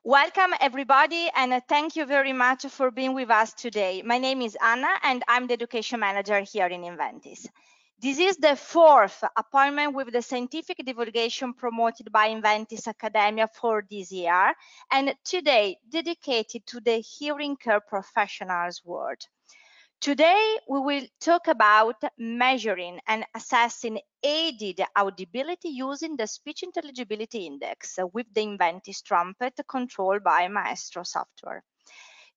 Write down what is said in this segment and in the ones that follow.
Welcome everybody, and thank you very much for being with us today. My name is Anna and I'm the Education Manager here in Inventis. This is the fourth appointment with the scientific divulgation promoted by Inventis Academia for this year, and today dedicated to the hearing care professionals world. Today, we will talk about measuring and assessing aided audibility using the Speech Intelligibility Index with the Inventis trumpet controlled by Maestro software.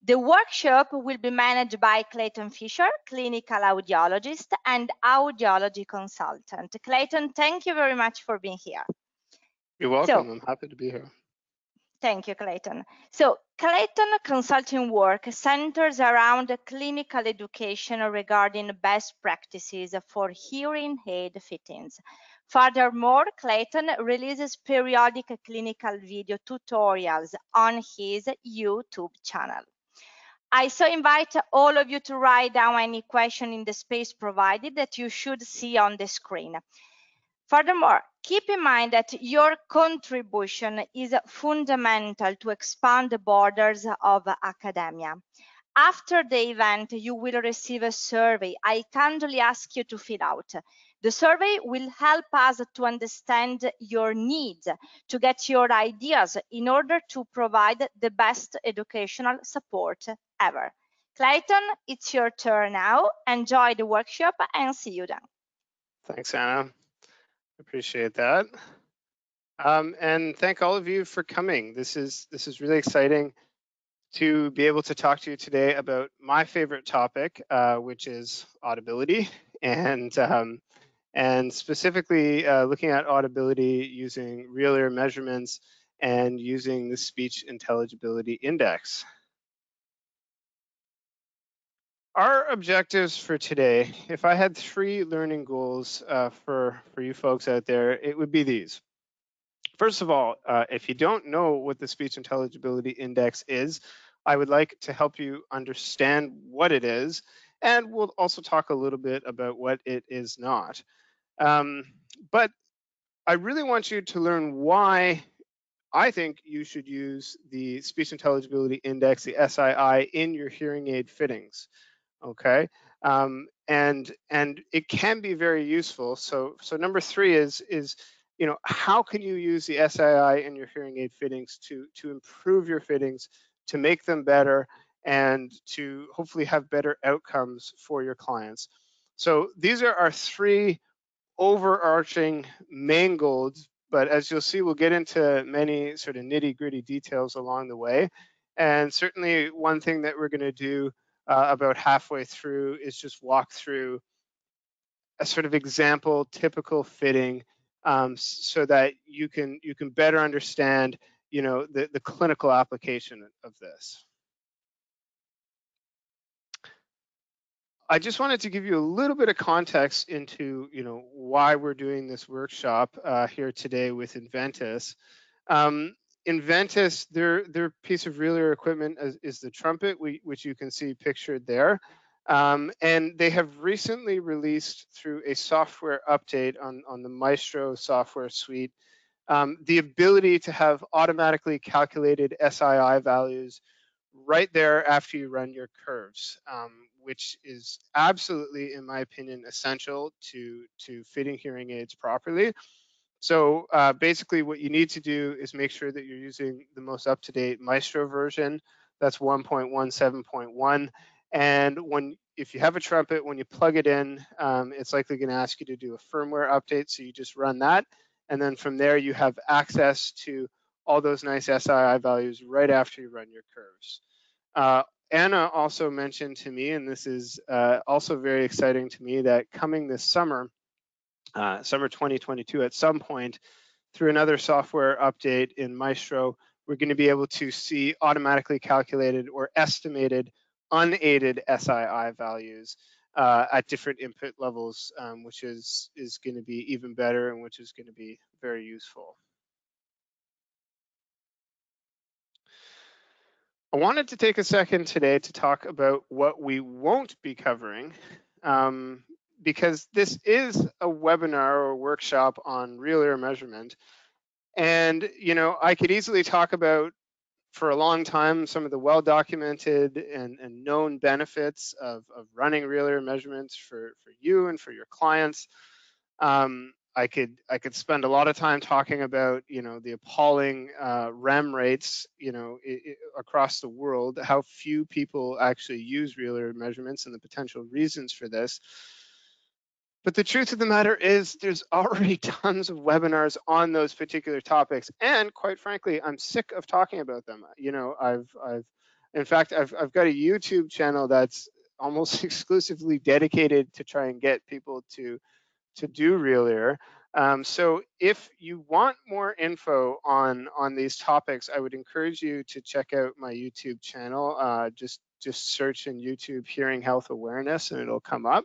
The workshop will be managed by Clayton Fisher, clinical audiologist and audiology consultant. Clayton, thank you very much for being here. You're welcome. I'm happy to be here. Thank you, Clayton. So Clayton consulting work centers around clinical education regarding best practices for hearing aid fittings. Furthermore, Clayton releases periodic clinical video tutorials on his YouTube channel. I so invite all of you to write down any question in the space provided that you should see on the screen. Furthermore, keep in mind that your contribution is fundamental to expand the borders of academia. After the event, you will receive a survey I kindly ask you to fill out. The survey will help us to understand your needs, to get your ideas in order to provide the best educational support ever. Clayton, it's your turn now. Enjoy the workshop and see you then. Thanks, Anna. Appreciate that. And thank all of you for coming. This is really exciting to be able to talk to you today about my favorite topic, which is audibility, and specifically looking at audibility using real ear measurements and using the Speech Intelligibility Index. Our objectives for today, if I had 3 learning goals for you folks out there, it would be these. First of all, if you don't know what the Speech Intelligibility Index is, I would like to help you understand what it is, and we'll also talk a little bit about what it is not. But I really want you to learn why I think you should use the Speech Intelligibility Index, the SII, in your hearing aid fittings. Okay, and it can be very useful. So number 3 is how can you use the SII in your hearing aid fittings to improve your fittings, to make them better, and to hopefully have better outcomes for your clients. So these are our 3 overarching main goals, but as you'll see, we'll get into many sort of nitty-gritty details along the way. And certainly one thing that we're going to do about halfway through is just walk through a sort of example typical fitting so that you can better understand the clinical application of this. I just wanted to give you a little bit of context into why we're doing this workshop here today with Inventis. Inventis, their piece of real ear equipment is the trumpet, which you can see pictured there. And they have recently released through a software update on the Maestro software suite, the ability to have automatically calculated SII values right there after you run your curves, which is absolutely, in my opinion, essential to fitting hearing aids properly. So basically what you need to do is make sure that you're using the most up-to-date Maestro version. That's 1.17.1. And if you have a trumpet, when you plug it in, it's likely going to ask you to do a firmware update. So you just run that. And then from there, you have access to all those nice SII values right after you run your curves. Anna also mentioned to me, and this is also very exciting to me, that coming this summer, summer 2022, at some point, through another software update in Maestro, we're going to be able to see automatically calculated or estimated unaided SII values at different input levels, which is going to be even better and which is going to be very useful. I wanted to take a second today to talk about what we won't be covering, because this is a webinar or workshop on real ear measurement. And, I could easily talk about for a long time, some of the well-documented and known benefits of running real ear measurements for you and for your clients. I could spend a lot of time talking about, you know, the appalling REM rates, you know, across the world, how few people actually use real ear measurements and the potential reasons for this. But the truth of the matter is there's already tons of webinars on those particular topics. And quite frankly, I'm sick of talking about them. You know, in fact, I've got a YouTube channel that's almost exclusively dedicated to try and get people to do real ear. So if you want more info on these topics, I would encourage you to check out my YouTube channel. Just search in YouTube hearing health awareness and it'll come up,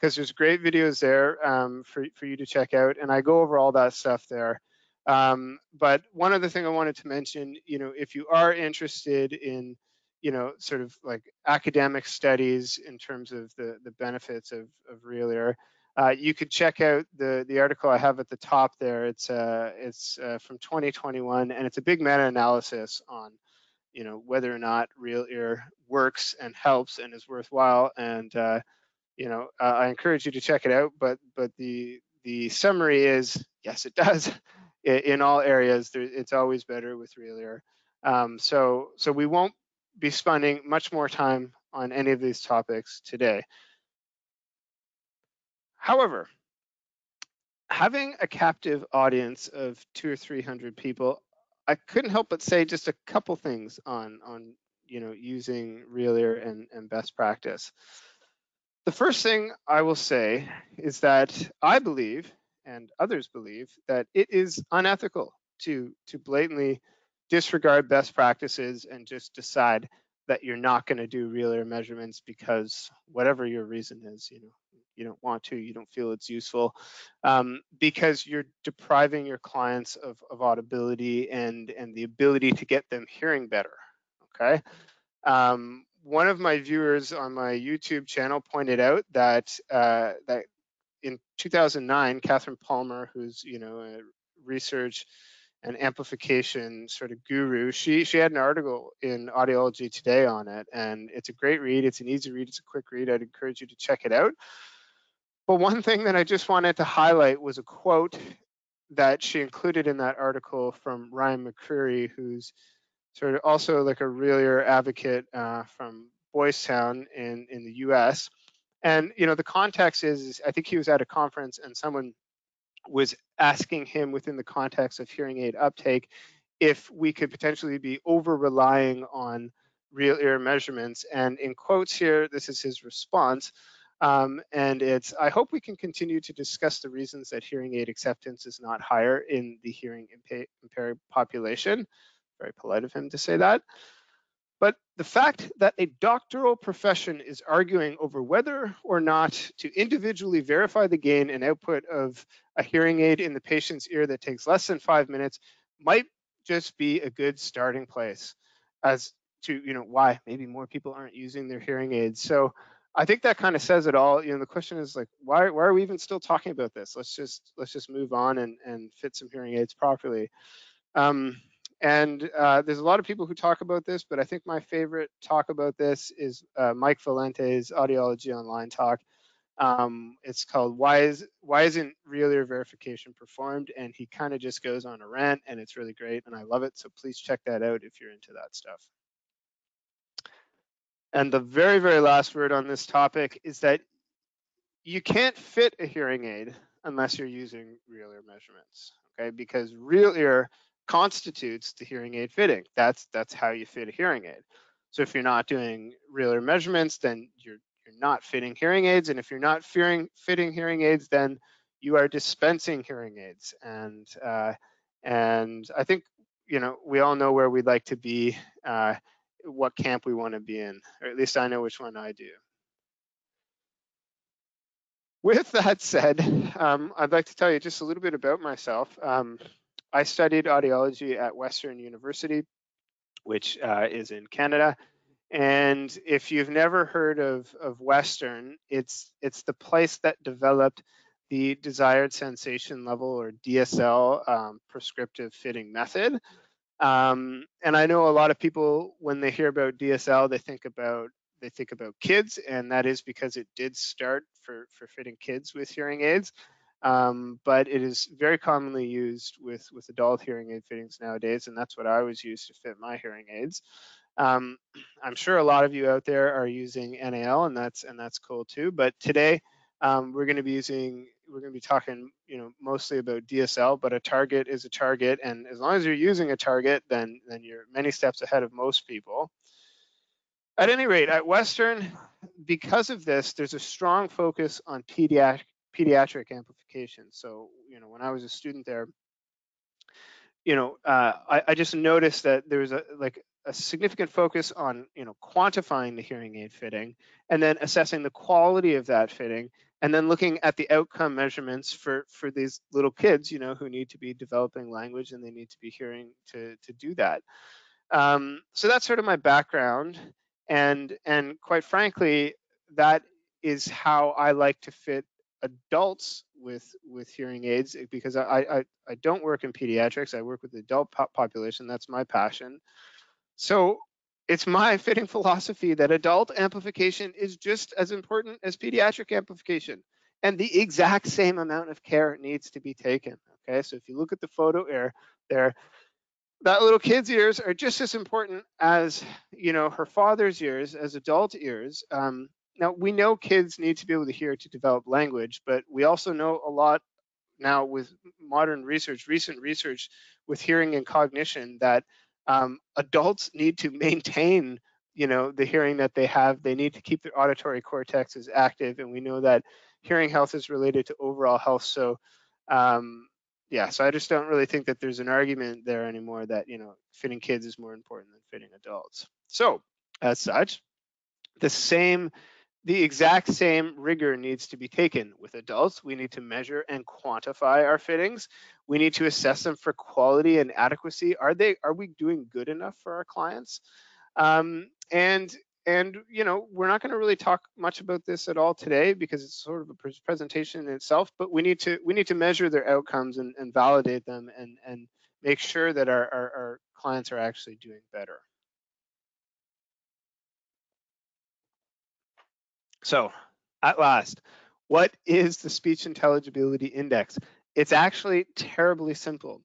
because there's great videos there for you to check out, and I go over all that stuff there. But one other thing I wanted to mention, you know, if you are interested in, you know, sort of like academic studies in terms of the benefits of real ear, you could check out the article I have at the top there. It's from 2021, and it's a big meta-analysis on, you know, whether or not real ear works and helps and is worthwhile. And you know, I encourage you to check it out. But the summary is, yes, it does. In all areas, it's always better with real ear. So we won't be spending much more time on any of these topics today. However, having a captive audience of 200 or 300 people, I couldn't help but say just a couple things on you know, using real ear and best practice. The first thing I will say is that I believe, and others believe, that it is unethical to blatantly disregard best practices and just decide that you're not going to do real ear measurements because whatever your reason is, you know, you don't want to, you don't feel it's useful, because you're depriving your clients of audibility and the ability to get them hearing better. Okay. One of my viewers on my YouTube channel pointed out that that in 2009, Catherine Palmer, who's, you know, a research and amplification sort of guru, she had an article in Audiology Today on it, and it's a great read. It's an easy read. It's a quick read. I'd encourage you to check it out. But one thing that I just wanted to highlight was a quote that she included in that article from Ryan McCreary, who's sort of also like a real ear advocate from Boys Town in the US. And, you know, the context is I think he was at a conference and someone was asking him within the context of hearing aid uptake if we could potentially be over relying on real ear measurements. And in quotes here, this is his response. And it's, I hope we can continue to discuss the reasons that hearing aid acceptance is not higher in the hearing impaired population. Very polite of him to say that. But the fact that a doctoral profession is arguing over whether or not to individually verify the gain and output of a hearing aid in the patient's ear that takes less than 5 minutes might just be a good starting place as to, you know, why maybe more people aren't using their hearing aids. So I think that kind of says it all. You know, the question is like, why are we even still talking about this? Let's just move on and fit some hearing aids properly. And there's a lot of people who talk about this, but I think my favorite talk about this is Mike Valente's Audiology Online talk. It's called Why Isn't Real Ear Verification Performed? And he kind of just goes on a rant, and it's really great, and I love it. So please check that out if you're into that stuff. And the very, very last word on this topic is that you can't fit a hearing aid unless you're using real ear measurements, okay? Because real ear constitutes the hearing aid fitting. That's how you fit a hearing aid. So if you're not doing real ear measurements, then you're not fitting hearing aids. And if you're not fitting hearing aids, then you are dispensing hearing aids. And I think, you know, we all know where we'd like to be, what camp we want to be in, or at least I know which one I do. With that said, I'd like to tell you just a little bit about myself. I studied audiology at Western University, which is in Canada. And if you've never heard of Western, it's the place that developed the desired sensation level, or DSL, prescriptive fitting method. And I know a lot of people, when they hear about DSL, they think about kids, and that is because it did start for fitting kids with hearing aids. But it is very commonly used with adult hearing aid fittings nowadays, and that's what I was used to fit my hearing aids. I'm sure a lot of you out there are using NAL, and that's cool too. But today we're going to be talking, mostly about DSL. But a target is a target, and as long as you're using a target, then you're many steps ahead of most people. At any rate, at Western, because of this, there's a strong focus on pediatric amplification. So, when I was a student there, I just noticed that there was a significant focus on, quantifying the hearing aid fitting, and then assessing the quality of that fitting, and then looking at the outcome measurements for these little kids, who need to be developing language and they need to be hearing to do that. So that's sort of my background, and quite frankly, that is how I like to fit adults with hearing aids, because I don't work in pediatrics. I work with the adult population. That's my passion. So it's my fitting philosophy that adult amplification is just as important as pediatric amplification, and the exact same amount of care needs to be taken. Okay, so if you look at the photo there, that little kid's ears are just as important as, her father's ears, as adult ears. Now, we know kids need to be able to hear to develop language, but we also know a lot now with modern research, recent research with hearing and cognition, that adults need to maintain, the hearing that they have. They need to keep their auditory cortexes active, and we know that hearing health is related to overall health. So, yeah, so I just don't really think that there's an argument there anymore that, fitting kids is more important than fitting adults. So, as such, the exact same rigor needs to be taken with adults. We need to measure and quantify our fittings. We need to assess them for quality and adequacy. Are we doing good enough for our clients? And we're not going to really talk much about this at all today because it's sort of a presentation in itself. But we need to measure their outcomes and validate them and make sure that our clients are actually doing better. So, at last, what is the Speech Intelligibility Index? It's actually terribly simple.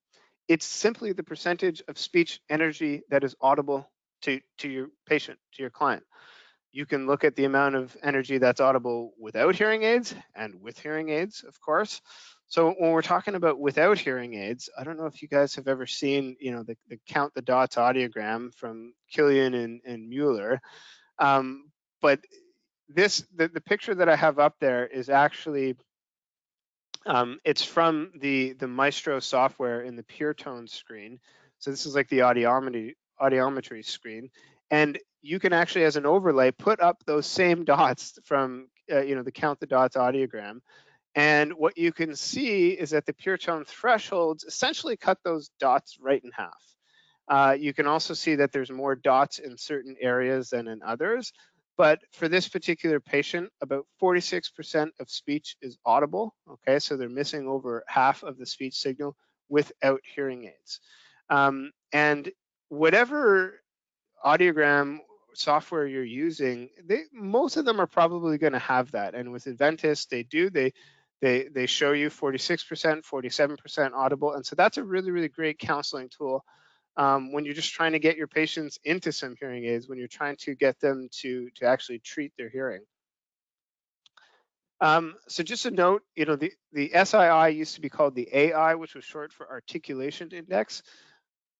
It's simply the percentage of speech energy that is audible to your patient, to your client. You can look at the amount of energy that's audible without hearing aids and with hearing aids, of course. So when we're talking about without hearing aids, I don't know if you guys have ever seen, the count the dots audiogram from Killian and Mueller, but the picture that I have up there is actually it's from the Maestro software in the Pure Tone screen. So this is like the audiometry screen, and you can actually, as an overlay, put up those same dots from the count the dots audiogram. And what you can see is that the Pure Tone thresholds essentially cut those dots right in half. You can also see that there's more dots in certain areas than in others. But for this particular patient, about 46% of speech is audible. Okay, so they're missing over half of the speech signal without hearing aids. And whatever audiogram software you're using, most of them are probably going to have that. And with Adventist, they show you 46%, 47% audible. And so that's a really, really great counseling tool when you're just trying to get your patients into some hearing aids, when you're trying to get them to actually treat their hearing. So just a note, the SII used to be called the AI, which was short for Articulation Index.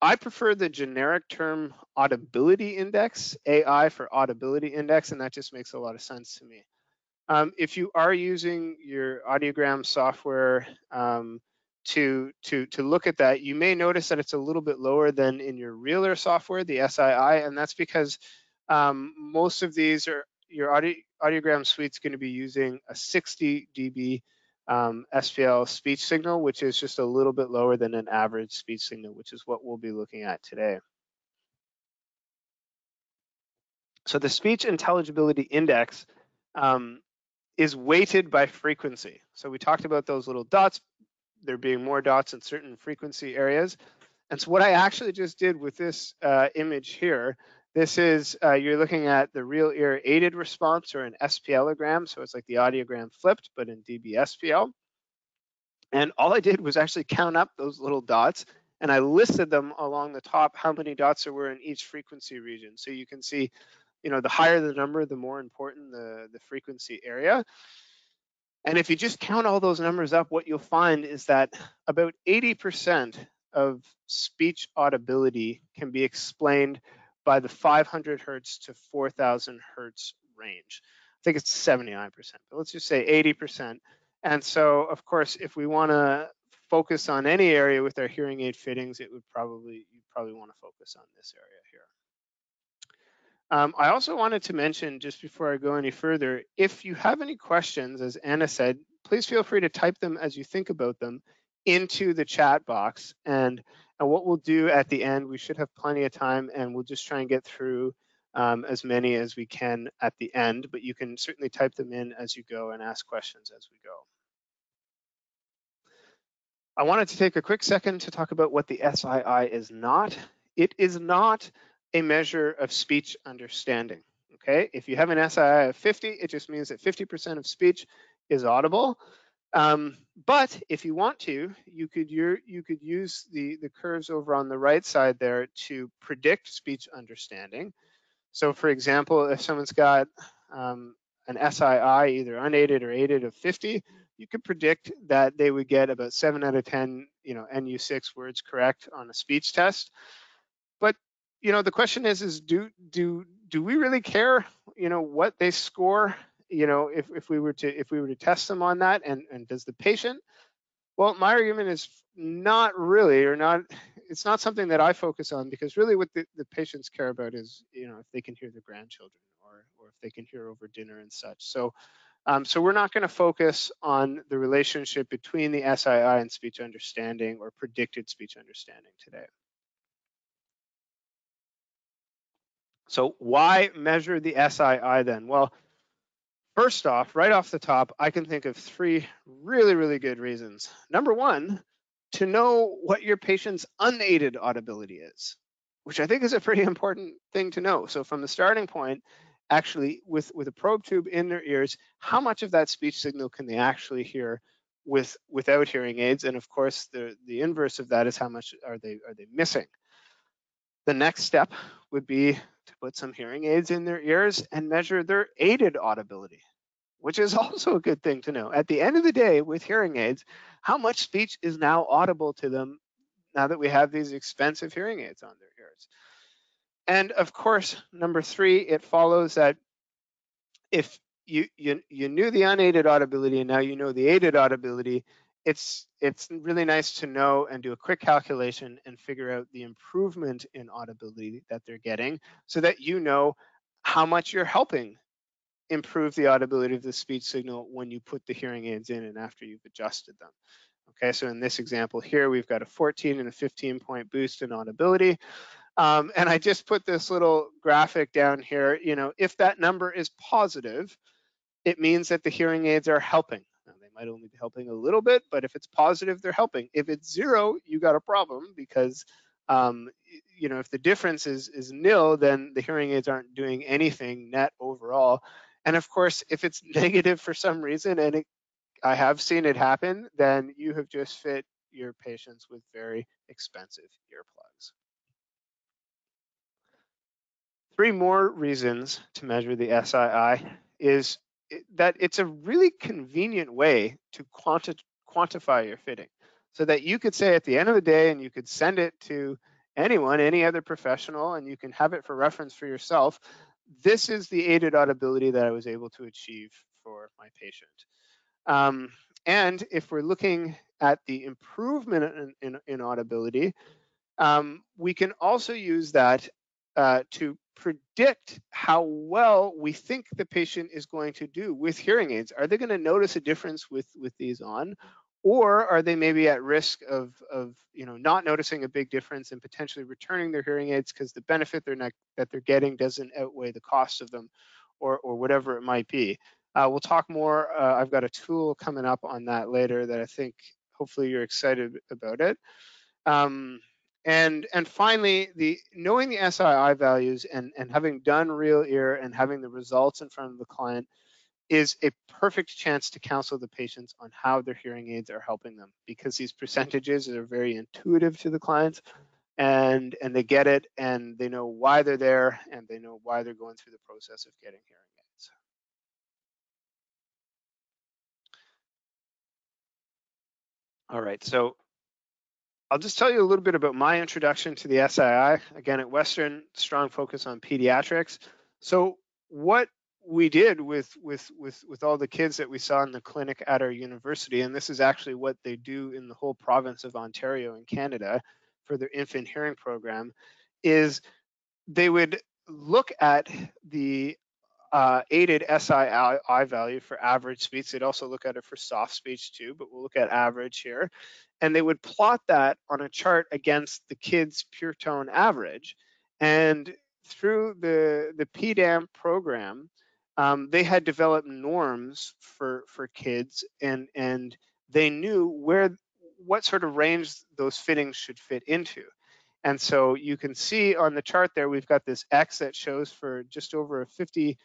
I prefer the generic term Audibility Index, AI for Audibility Index, and that just makes a lot of sense to me. If you are using your audiogram software to look at that, you may notice that it's a little bit lower than in your realer software, the SII, and that's because most of these are your audiogram suite's going to be using a 60 dB SPL speech signal, which is just a little bit lower than an average speech signal, which is what we'll be looking at today. So the Speech Intelligibility Index is weighted by frequency. So we talked about those little dots, there being more dots in certain frequency areas. And so what I actually just did with this image here, this is, you're looking at the real ear aided response, or an SPLogram. So it's like the audiogram flipped, but in dB-SPL. And all I did was actually count up those little dots, and I listed them along the top, how many dots there were in each frequency region. So you can see, the higher the number, the more important the frequency area. And if you just count all those numbers up, what you'll find is that about 80% of speech audibility can be explained by the 500 hertz to 4,000 hertz range. I think it's 79%, but let's just say 80%. And so, of course, if we want to focus on any area with our hearing aid fittings, you'd probably want to focus on this area here. I also wanted to mention, just before I go any further, if you have any questions, as Anna said, please feel free to type them as you think about them into the chat box. And what we'll do at the end, we should have plenty of time, and we'll just try and get through as many as we can at the end, but you can certainly type them in as you go and ask questions as we go. I wanted to take a quick second to talk about what the SII is not. It is not a measure of speech understanding, okay? If you have an SII of 50, it just means that 50% of speech is audible. But if you want to, you could use the curves over on the right side there to predict speech understanding. So for example, if someone's got an SII, either unaided or aided, of 50, you could predict that they would get about 7 out of 10, NU6 words correct on a speech test. But, the question is do we really care, what they score, if we were to test them on that, and does the patient? Well, my argument is not really, it's not something that I focus on, because really what the patients care about is, if they can hear their grandchildren, or if they can hear over dinner and such. So we're not going to focus on the relationship between the SII and speech understanding, or predicted speech understanding, today. So why measure the SII then? Well, first off, right off the top, I can think of 3 really, really good reasons. Number one, to know what your patient's unaided audibility is, which I think is a pretty important thing to know. So from the starting point, actually, with a probe tube in their ears, how much of that speech signal can they actually hear without hearing aids? And of course, the inverse of that is how much are they missing? The next step would be to put some hearing aids in their ears and measure their aided audibility, which is also a good thing to know. At the end of the day, with hearing aids, how much speech is now audible to them now that we have these expensive hearing aids on their ears? And of course, number 3, it follows that if you knew the unaided audibility and now you know the aided audibility, it's really nice to know and do a quick calculation and figure out the improvement in audibility that they're getting, so that you know how much you're helping improve the audibility of the speech signal when you put the hearing aids in and after you've adjusted them. Okay, so in this example here, we've got a 14 and a 15-point boost in audibility. And I just put this little graphic down here. If that number is positive, it means that the hearing aids are helping. Now, they might only be helping a little bit, but if it's positive, they're helping. If it's 0, you got a problem, because if the difference is nil, then the hearing aids aren't doing anything net overall. And of course, if it's negative for some reason, and I have seen it happen, then you have just fit your patients with very expensive earplugs. 3 more reasons to measure the SII is that it's a really convenient way to quantify your fitting, so that you could say at the end of the day, and you could send it to anyone, any other professional, and you can have it for reference for yourself. This is the aided audibility that I was able to achieve for my patient. And if we're looking at the improvement in audibility, we can also use that to predict how well we think the patient is going to do with hearing aids. Are they going to notice a difference with these on, or are they maybe at risk of not noticing a big difference and potentially returning their hearing aids because the benefit that they're getting doesn't outweigh the cost of them, or whatever it might be. We'll talk more. I've got a tool coming up on that later that I think hopefully you're excited about it. And finally, knowing the SII values and having done real ear and having the results in front of the client is a perfect chance to counsel the patients on how their hearing aids are helping them, because these percentages are very intuitive to the clients, and they get it, and they know why they're there, and they know why they're going through the process of getting hearing aids. All right, so I'll just tell you a little bit about my introduction to the SII. Again, at Western, strong focus on pediatrics. So what we did with all the kids that we saw in the clinic at our university, and this is actually what they do in the whole province of Ontario in Canada for their infant hearing program, is they would look at the aided SII value for average speech. They'd also look at it for soft speech too, but we'll look at average here. And they would plot that on a chart against the kids' pure tone average. And through the PDAM program, they had developed norms for kids, and they knew what sort of range those fittings should fit into. And so you can see on the chart there, we've got this X that shows for just over a 50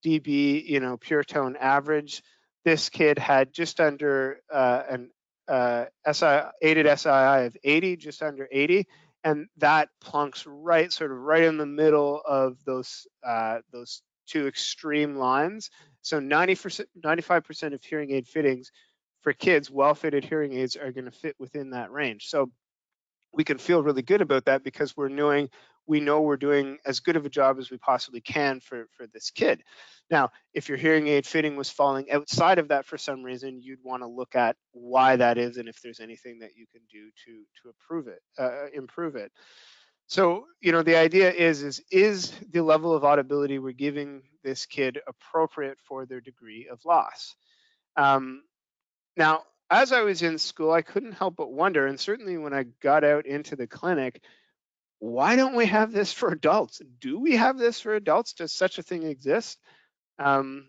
dB, pure tone average. This kid had just under an aided SII of 80, just under 80, and that plunks sort of right in the middle of those two extreme lines. So 95% of hearing aid fittings for kids, well-fitted hearing aids, are going to fit within that range. So we can feel really good about that because we know we're doing as good of a job as we possibly can for this kid. Now, if your hearing aid fitting was falling outside of that for some reason, you'd want to look at why that is and if there's anything that you can do to improve it. So, the idea is the level of audibility we're giving this kid appropriate for their degree of loss? Now, as I was in school, I couldn't help but wonder, and certainly when I got out into the clinic, why don't we have this for adults? Do we have this for adults? Does such a thing exist? And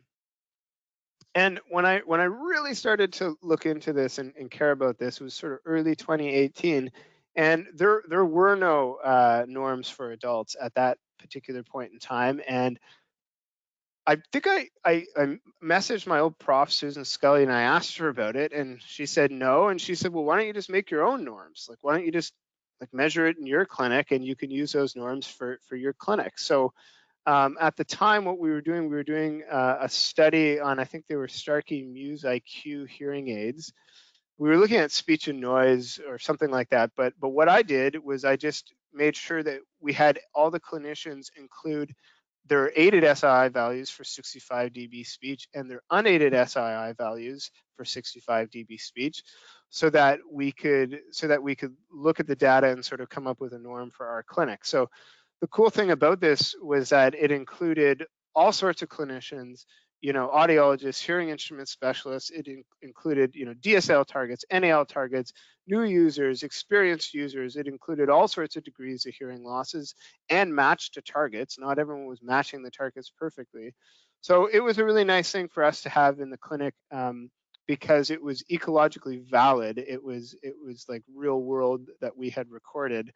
when I really started to look into this and care about this, it was sort of early 2018, and there were no norms for adults at that particular point in time. And I think I messaged my old prof, Susan Scully, and I asked her about it, and she said no. And she said, well, why don't you just make your own norms? Like, why don't you just measure it in your clinic, and you can use those norms for your clinic. So at the time, what we were doing a study on, I think they were Starkey Muse IQ hearing aids. We were looking at speech and noise or something like that. But what I did was I just made sure that we had all the clinicians include their aided SII values for 65 dB speech and their unaided SII values for 65 dB speech, so that we could look at the data and sort of come up with a norm for our clinic. So the cool thing about this was that it included all sorts of clinicians, audiologists, hearing instrument specialists. It included, DSL targets, NAL targets, new users, experienced users. It included all sorts of degrees of hearing losses and matched to targets. Not everyone was matching the targets perfectly. So it was a really nice thing for us to have in the clinic, because it was ecologically valid. It was like real world that we had recorded.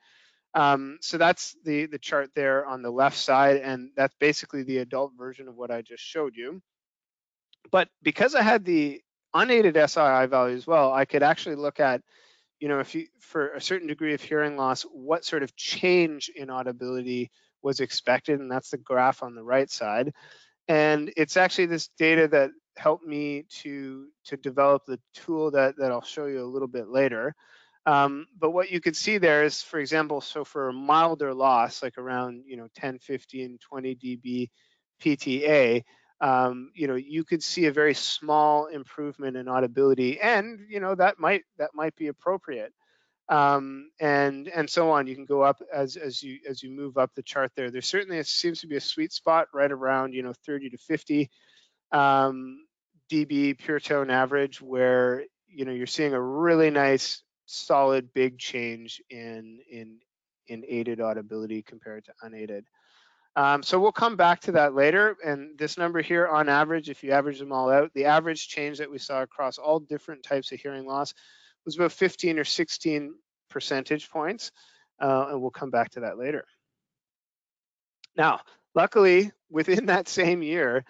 So that's the chart there on the left side, and that's basically the adult version of what I just showed you. But because I had the unaided SII value as well, I could actually look at, if you, for a certain degree of hearing loss, what sort of change in audibility was expected, and that's the graph on the right side. And it's actually this data that helped me to develop the tool that I'll show you a little bit later. But what you could see there is, for example, so for a milder loss, like around 10, 15, 20 dB PTA, you could see a very small improvement in audibility, and that might be appropriate. And so on. You can go up as you move up the chart there. There certainly seems to be a sweet spot right around 30 to 50 dB pure tone average, where you're seeing a really nice solid big change in aided audibility compared to unaided. So we'll come back to that later. And this number here, on average, if you average them all out, the average change that we saw across all different types of hearing loss was about 15 or 16 percentage points. and we'll come back to that later. Now, luckily, within that same year,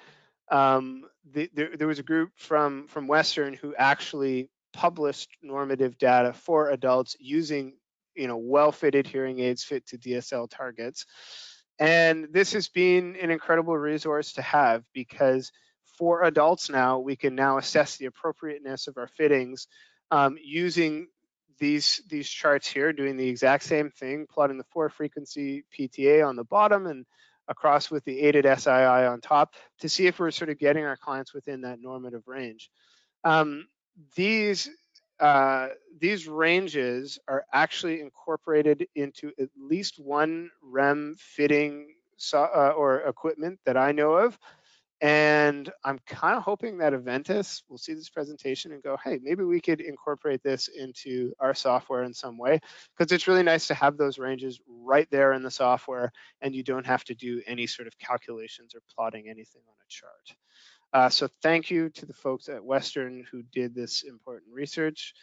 there was a group from Western who actually published normative data for adults using well-fitted hearing aids fit to DSL targets. And this has been an incredible resource to have, because for adults now, we can now assess the appropriateness of our fittings using these charts here, doing the exact same thing, plotting the 4-frequency PTA on the bottom and across with the aided SII on top, to see if we're sort of getting our clients within that normative range. These ranges are actually incorporated into at least one REM fitting or equipment that I know of. And I'm kind of hoping that Aventis will see this presentation and go, hey, maybe we could incorporate this into our software in some way, because it's really nice to have those ranges right there in the software, and you don't have to do any sort of calculations or plotting anything on a chart. So thank you to the folks at Western who did this important research.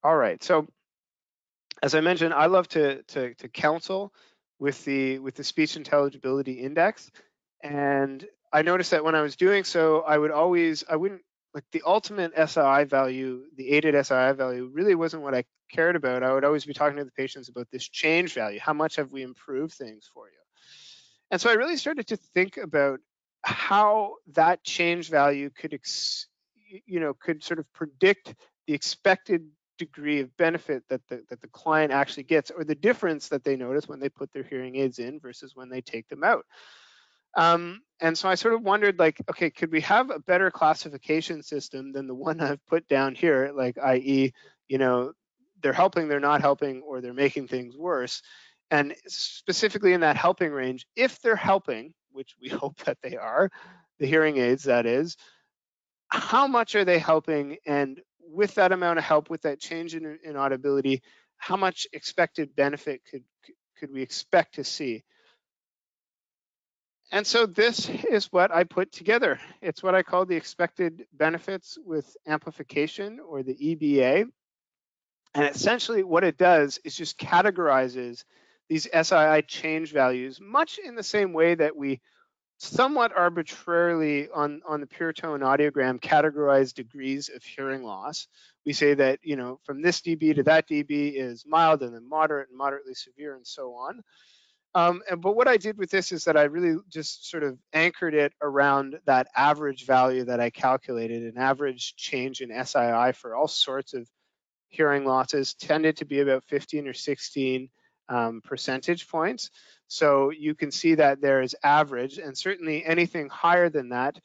All right, so as I mentioned, I love to counsel with the Speech Intelligibility Index, and I noticed that when I was doing so, I wouldn't like the ultimate SII value, the aided SII value really wasn't what I cared about. I would always be talking to the patients about this change value. How much have we improved things for you? And so I really started to think about how that change value could sort of predict the expected degree of benefit that the client actually gets, or the difference that they notice when they put their hearing aids in versus when they take them out. And so I sort of wondered, like, okay, could we have a better classification system than the one I've put down here, like, i.e., they're helping, they're not helping, or they're making things worse. And specifically in that helping range, if they're helping, which we hope that they are, the hearing aids, that is, how much are they helping? And with that amount of help, with that change in audibility, how much expected benefit could we expect to see? And so this is what I put together. It's what I call the expected benefits with amplification, or the EBA. And essentially what it does is just categorizes these SII change values, much in the same way that we somewhat arbitrarily on the pure tone audiogram categorize degrees of hearing loss. We say that, from this dB to that dB is mild, and then moderate and moderately severe, and so on. But what I did with this is that I really just sort of anchored it around that average value that I calculated. An average change in SII for all sorts of hearing losses tended to be about 15 or 16 percentage points. So you can see that there is average, and certainly anything higher than that,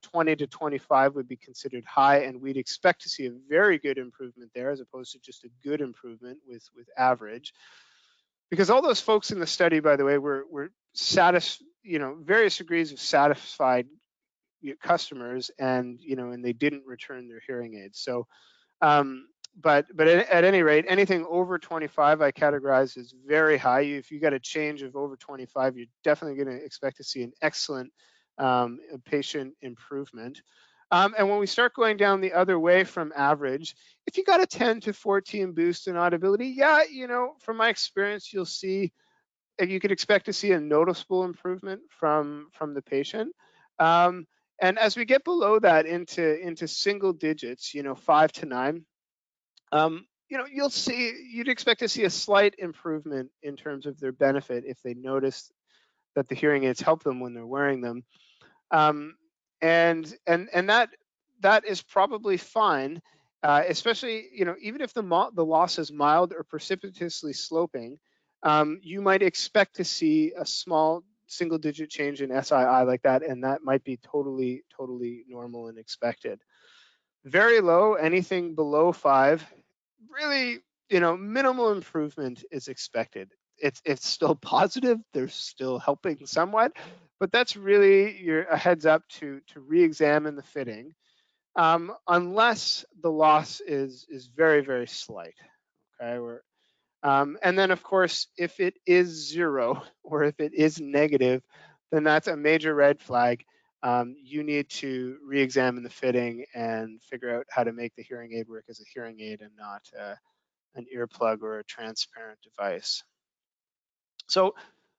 20 to 25 would be considered high, and we'd expect to see a very good improvement there, as opposed to just a good improvement with average. Because all those folks in the study, by the way, were satisfied, various degrees of satisfied customers, and and they didn't return their hearing aids. So, but at any rate, anything over 25 I categorize as very high. If you got a change of over 25, you're definitely going to expect to see an excellent patient improvement. And when we start going down the other way from average, if you got a 10 to 14 boost in audibility, yeah, from my experience, you could expect to see a noticeable improvement from the patient. And as we get below that into single digits, 5 to 9, you'd expect to see a slight improvement in terms of their benefit if they notice that the hearing aids help them when they're wearing them. And that is probably fine, especially even if the loss is mild or precipitously sloping. You might expect to see a small single-digit change in SII like that, and that might be totally normal and expected. Very low, anything below 5, really, minimal improvement is expected. It's still positive. They're still helping somewhat, but that's really a heads up to re-examine the fitting, unless the loss is very slight. Okay, and then of course, if it is 0 or if it is negative, then that's a major red flag. You need to re-examine the fitting and figure out how to make the hearing aid work as a hearing aid and not an earplug or a transparent device. So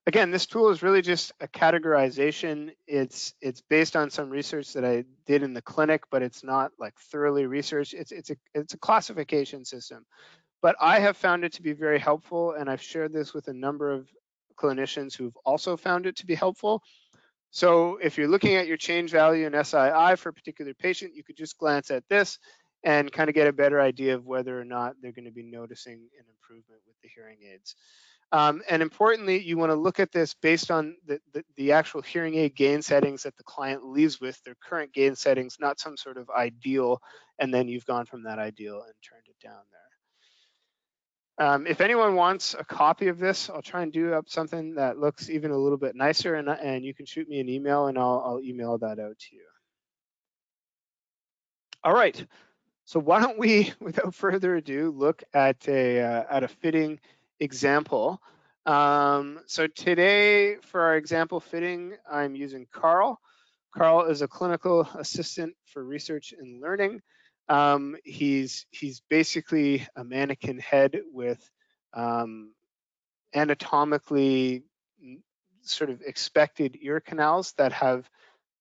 again, this tool is really just a categorization. It's based on some research that I did in the clinic, but it's not like thoroughly researched. It's a classification system. But I have found it to be very helpful, and I've shared this with a number of clinicians who've also found it to be helpful. So if you're looking at your change value in SII for a particular patient, you could just glance at this and kind of get a better idea of whether or not they're going to be noticing an improvement with the hearing aids. And importantly, you want to look at this based on the actual hearing aid gain settings that the client leaves with, their current gain settings, not some sort of ideal, and then you've gone from that ideal and turned it down there. If anyone wants a copy of this, I'll try and do up something that looks even a little bit nicer, and you can shoot me an email and I'll email that out to you. All right, so why don't we, without further ado, look at a fitting example. So today for our example fitting, I'm using Carl. Carl is a clinical assistant for research and learning. He's basically a mannequin head with anatomically sort of expected ear canals that have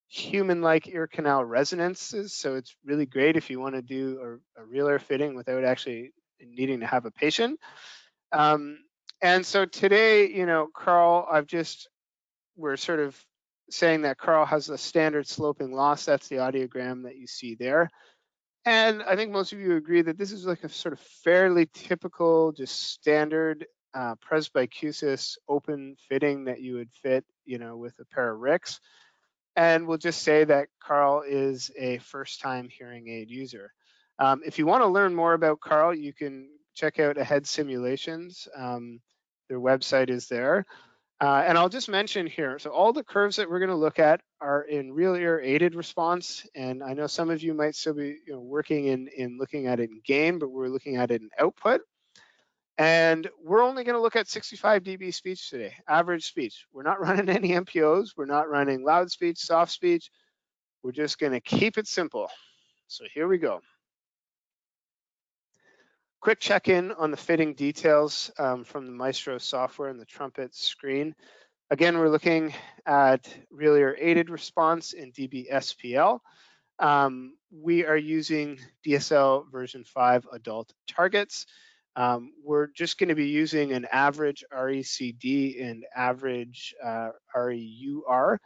human-like ear canal resonances. So it's really great if you want to do a real ear fitting without actually needing to have a patient. And so today, you know, Carl, we're sort of saying that Carl has a standard sloping loss. That's the audiogram that you see there. And I think most of you agree that this is like a sort of fairly typical, just standard presbycusis open fitting that you would fit, you know, with a pair of RICs. And we'll just say that Carl is a first-time hearing aid user. If you want to learn more about Carl, you can check out Ahead Simulations. Their website is there. And I'll just mention here, so all the curves that we're going to look at are in real ear aided response. And I know some of you might still be working in looking at it in gain, but we're looking at it in output. And we're only going to look at 65 dB speech today, average speech. We're not running any MPOs. We're not running loud speech, soft speech. We're just going to keep it simple. So here we go. Quick check-in on the fitting details from the Maestro software and the trumpet screen. Again, we're looking at real ear aided response in dB SPL. We are using DSL version 5 adult targets. We're just going to be using an average RECD and average REUR.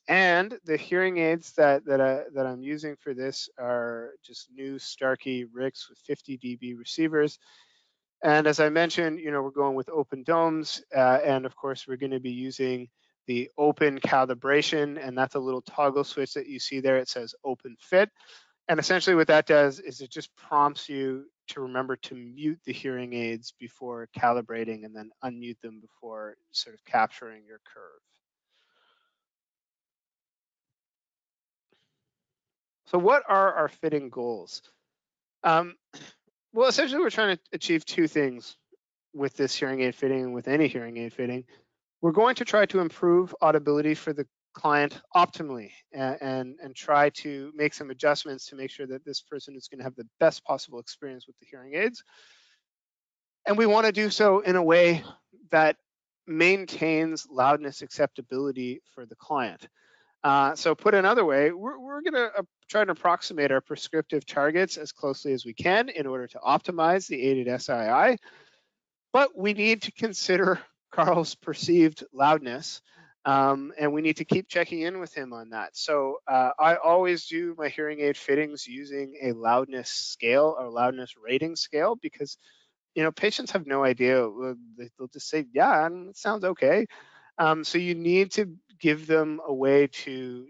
And the hearing aids that I'm using for this are just new Starkey RICs with 50 dB receivers. And as I mentioned, you know, we're going with open domes, and of course, we're going to be using the open calibration, and that's a little toggle switch that you see there. It says open fit. And essentially what that does is it just prompts you to remember to mute the hearing aids before calibrating and then unmute them before sort of capturing your curve. So what are our fitting goals? Well, essentially we're trying to achieve two things with this hearing aid fitting and with any hearing aid fitting. We're going to try to improve audibility for the client optimally and try to make some adjustments to make sure that this person is going to have the best possible experience with the hearing aids. And we want to do so in a way that maintains loudness acceptability for the client. So put another way, we're going to try to approximate our prescriptive targets as closely as we can in order to optimize the aided SII. But we need to consider Carl's perceived loudness, and we need to keep checking in with him on that. So I always do my hearing aid fittings using a loudness scale or loudness rating scale because, you know, patients have no idea. They'll just say, yeah, it sounds okay. So you need to give them a way to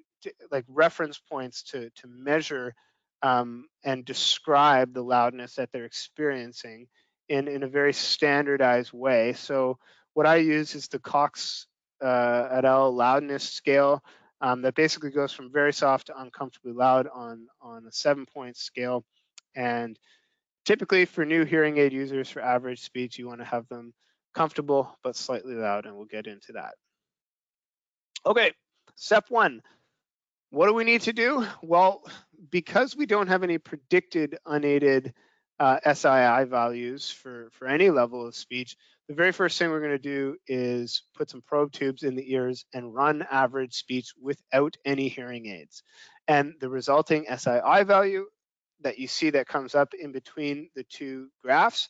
like reference points to measure and describe the loudness that they're experiencing in a very standardized way. So what I use is the Cox et al. Loudness scale that basically goes from very soft to uncomfortably loud on a 7-point scale. And typically for new hearing aid users for average speech, you want to have them comfortable but slightly loud, and we'll get into that. Okay, step one. What do we need to do? Well, because we don't have any predicted unaided SII values for any level of speech, the very first thing we're going to do is put some probe tubes in the ears and run average speech without any hearing aids. And the resulting SII value that you see that comes up in between the two graphs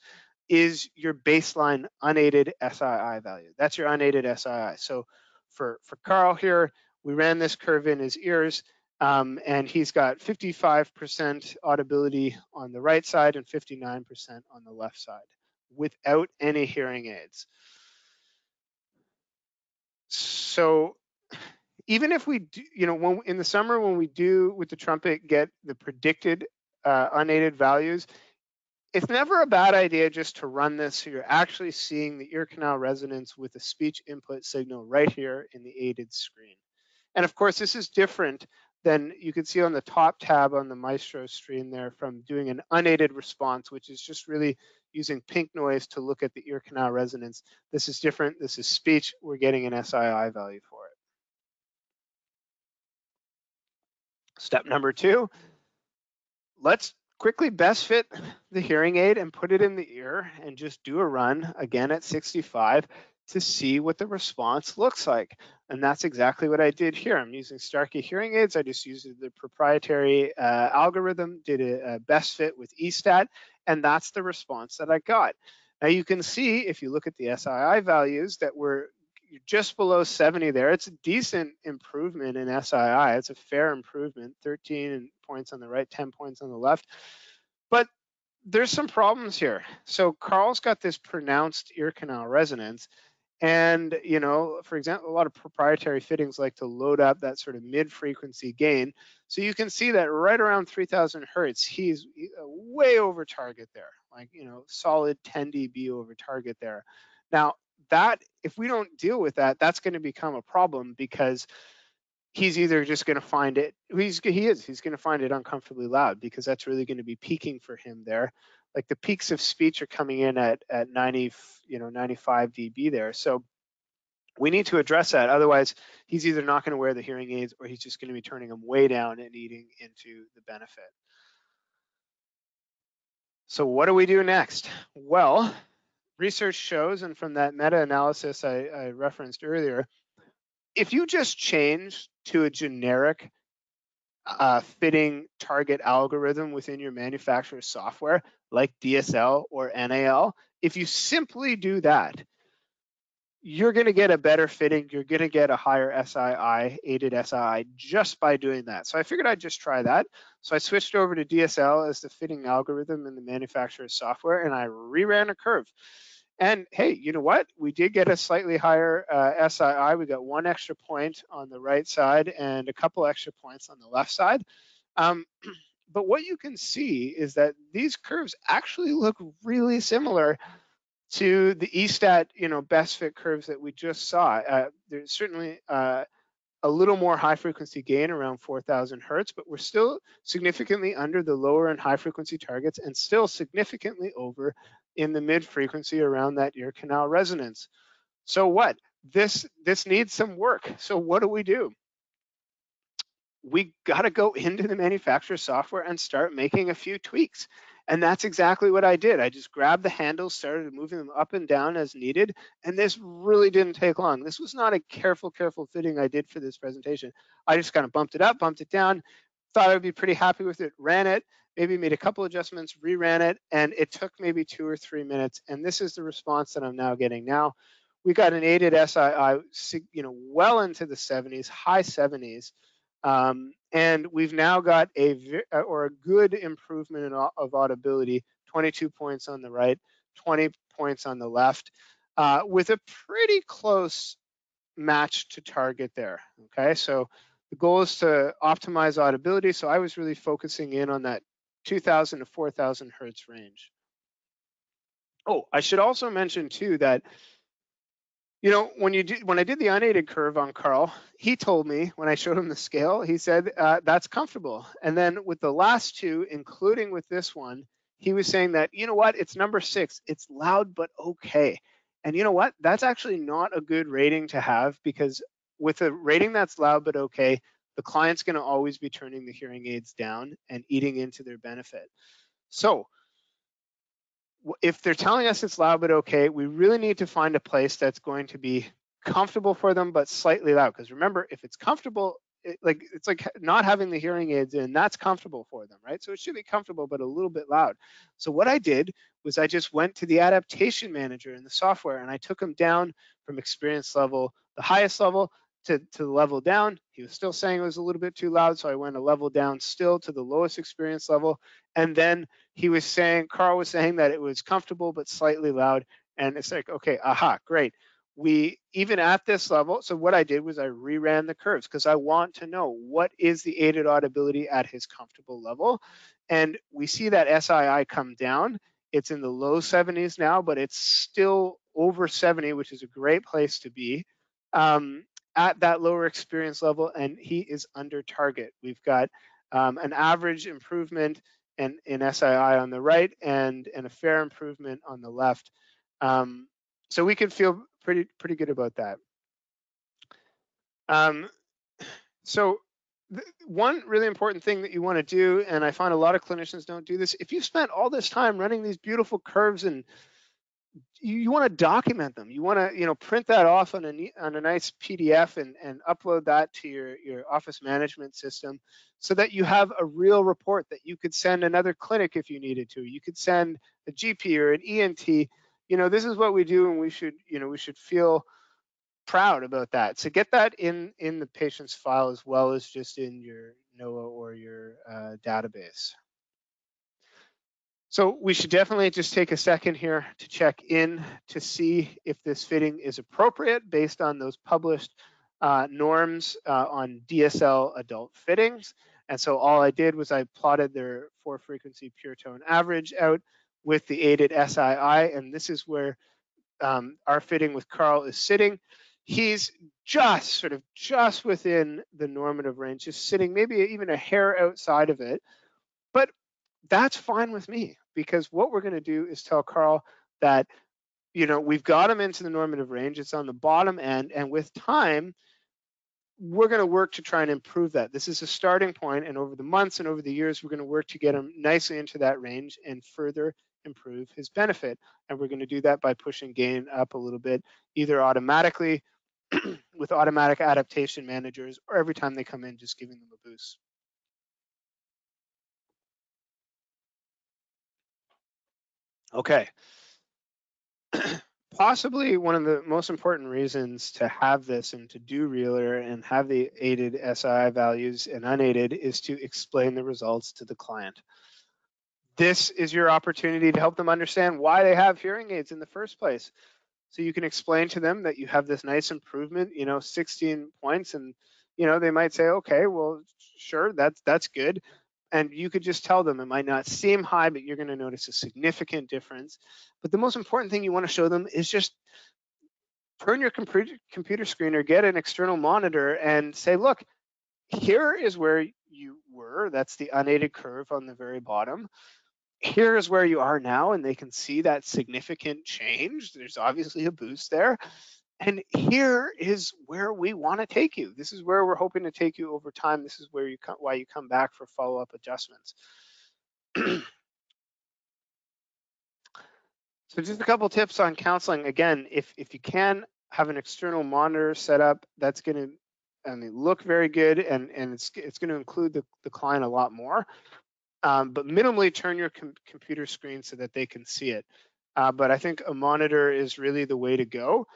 is your baseline unaided SII value. That's your unaided SII. So for Carl here, we ran this curve in his ears, and he's got 55% audibility on the right side and 59% on the left side without any hearing aids. So even if we do, when in the summer, when we do with the trumpet get the predicted unaided values, it's never a bad idea just to run this so you're actually seeing the ear canal resonance with the speech input signal right here in the aided screen. And of course, this is different than you can see on the top tab on the Maestro screen there from doing an unaided response, which is just really using pink noise to look at the ear canal resonance. This is different. This is speech. We're getting an SII value for it. Step number 2, let's quickly best fit the hearing aid and put it in the ear and just do a run again at 65 to see what the response looks like. And that's exactly what I did here. I'm using Starkey hearing aids. I just used the proprietary algorithm, did a best fit with eStat, and that's the response that I got. Now you can see, if you look at the SII values, that we're just below 70 there. It's a decent improvement in SII. It's a fair improvement, 13 points on the right, 10 points on the left. But there's some problems here. So Carl's got this pronounced ear canal resonance. And, for example, a lot of proprietary fittings like to load up that sort of mid-frequency gain. So you can see that right around 3000 hertz, he's way over target there, like, solid 10 dB over target there. Now, that, if we don't deal with that, that's going to become a problem, because he's either just going to find it, he's going to find it uncomfortably loud, because that's really going to be peaking for him there. Like the peaks of speech are coming in at 90, 95 dB there. So we need to address that. Otherwise, he's either not going to wear the hearing aids, or he's just going to be turning them way down and eating into the benefit. So what do we do next? Well, research shows, and from that meta-analysis I referenced earlier, if you just change to a generic fitting target algorithm within your manufacturer's software, like DSL or NAL, if you simply do that, you're going to get a better fitting. You're going to get a higher SII, aided SII, just by doing that. So I figured I'd just try that. So I switched over to DSL as the fitting algorithm in the manufacturer's software, and I reran a curve. And hey, you know what? We did get a slightly higher SII. We got 1 extra point on the right side and a couple extra points on the left side. But what you can see is that these curves actually look really similar to the eStat, best fit curves that we just saw. There's certainly a little more high frequency gain, around 4000 hertz, but we're still significantly under the lower and high frequency targets, and still significantly over in the mid frequency around that ear canal resonance. So what? This needs some work. So what do? We got to go into the manufacturer software and start making a few tweaks. And that's exactly what I did. I just grabbed the handles, started moving them up and down as needed. And this really didn't take long. This was not a careful fitting I did for this presentation. I just kind of bumped it up, bumped it down, thought I would be pretty happy with it, ran it, maybe made a couple adjustments, reran it, and it took maybe 2 or 3 minutes. And this is the response that I'm now getting now. We got an aided SII, well into the 70s, high 70s. And we've now got a good improvement of audibility, 22 points on the right, 20 points on the left, with a pretty close match to target there. Okay, so the goal is to optimize audibility. So I was really focusing in on that 2000 to 4000 hertz range. Oh, I should also mention too that, when I did the unaided curve on Carl, he told me, when I showed him the scale, he said, that's comfortable. And then with the last two, including with this one, he was saying that, it's number 6. It's loud, but okay. And you know what? That's actually not a good rating to have, because with a rating that's loud, but okay, the client's going to always be turning the hearing aids down and eating into their benefit. So if they're telling us it's loud but okay, we really need to find a place that's going to be comfortable for them but slightly loud. Because remember, if it's comfortable, it's like not having the hearing aids in, that's comfortable for them, right? So it should be comfortable but a little bit loud. So what I did was I just went to the adaptation manager in the software and I took him down from experience level, the highest level, to the level down. He was still saying it was a little bit too loud, so I went a level down still to the lowest experience level. And then Carl was saying that it was comfortable but slightly loud. And it's like, okay, aha, great. We, even at this level, so what I did was I reran the curves because I want to know what is the aided audibility at his comfortable level. And we see that SII come down. It's in the low 70s now, but it's still over 70, which is a great place to be. At that lower experience level, and he is under target. We've got an average improvement in SII on the right and a fair improvement on the left. So we can feel pretty good about that. So one really important thing that you want to do, and I find a lot of clinicians don't do this, if you spent all this time running these beautiful curves and you want to document them. You want to, print that off on a nice PDF and upload that to your office management system so that you have a real report that you could send another clinic if you needed to. You could send a GP or an ENT. This is what we do, and we should feel proud about that. So get that in the patient's file as well as just in your NOAA or your database. So we should definitely just take a second here to check in to see if this fitting is appropriate based on those published norms on DSL adult fittings. And so all I did was I plotted their 4-frequency pure tone average out with the aided SII, and this is where our fitting with Carl is sitting. He's just within the normative range, just sitting maybe even a hair outside of it. But that's fine with me, because what we're going to do is tell Carl that, we've got him into the normative range. It's on the bottom end. And with time, we're going to work to try and improve that. This is a starting point. And over the months and over the years, we're going to work to get him nicely into that range and further improve his benefit. And we're going to do that by pushing gain up a little bit, either automatically with automatic adaptation managers, or every time they come in, just giving them a boost. Okay. Possibly one of the most important reasons to have this and to do Reeler and have the aided SII values and unaided is to explain the results to the client. This is your opportunity to help them understand why they have hearing aids in the first place. So you can explain to them that you have this nice improvement, 16 points, and they might say, okay, well, sure, that's good. And you could just tell them it might not seem high, but you're going to notice a significant difference. But the most important thing you want to show them is just turn your computer screen or get an external monitor and say, look, here is where you were. That's the unaided curve on the very bottom. Here is where you are now, and they can see that significant change. There's obviously a boost there. And here is where we want to take you. This is where we're hoping to take you over time. This is where why you come back for follow-up adjustments. So just a couple tips on counseling. Again, if you can have an external monitor set up, that's going to look very good, and it's going to include the client a lot more. But minimally turn your computer screen so that they can see it. But I think a monitor is really the way to go.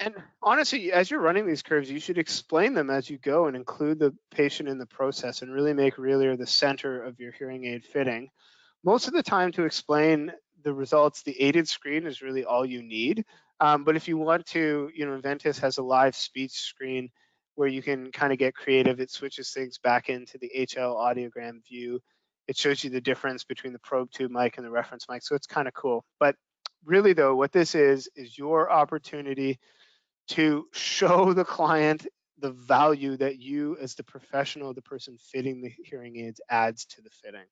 And honestly, as you're running these curves, you should explain them as you go and include the patient in the process and really make Reeler the center of your hearing aid fitting. Most of the time, to explain the results, the aided screen is really all you need. But if you want to, Ventus has a live speech screen where you can kind of get creative. It switches things back into the HL audiogram view. It shows you the difference between the probe tube mic and the reference mic. So it's kind of cool. But really, though, what this is your opportunity to show the client the value that you, as the professional, the person fitting the hearing aids, adds to the fitting.